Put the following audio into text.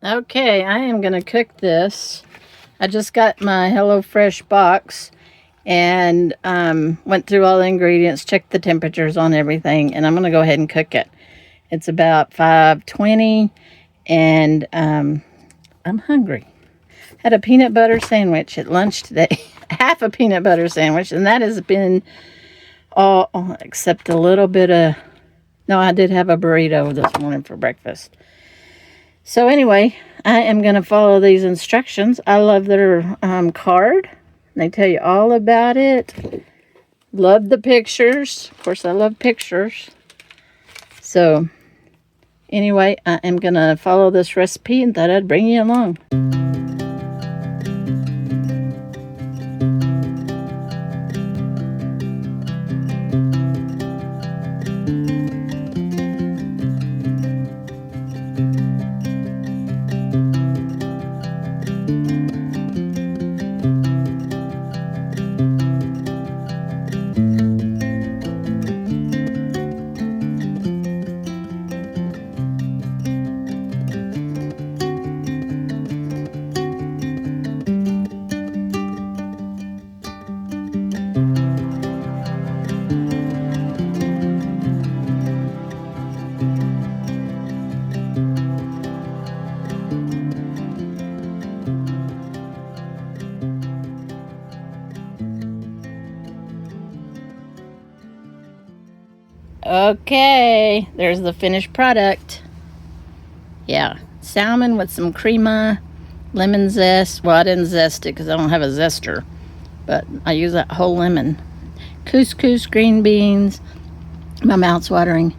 Okay, I am going to cook this. I just got my HelloFresh box and went through all the ingredients, checked the temperatures on everything, and I'm going to go ahead and cook it. It's about 5:20, and I'm hungry. Had a peanut butter sandwich at lunch today. Half a peanut butter sandwich, and that has been all except a little bit of... No, I did have a burrito this morning for breakfast. So anyway, I am going to follow these instructions. I love their card. They tell you all about it. Love the pictures. Of course, I love pictures. So anyway, I am going to follow this recipe and thought I'd bring you along. Okay, there's the finished product. Yeah, salmon with some crema, lemon zest. Well, I didn't zest it because I don't have a zester, but I use that whole lemon. Couscous, green beans. My mouth's watering.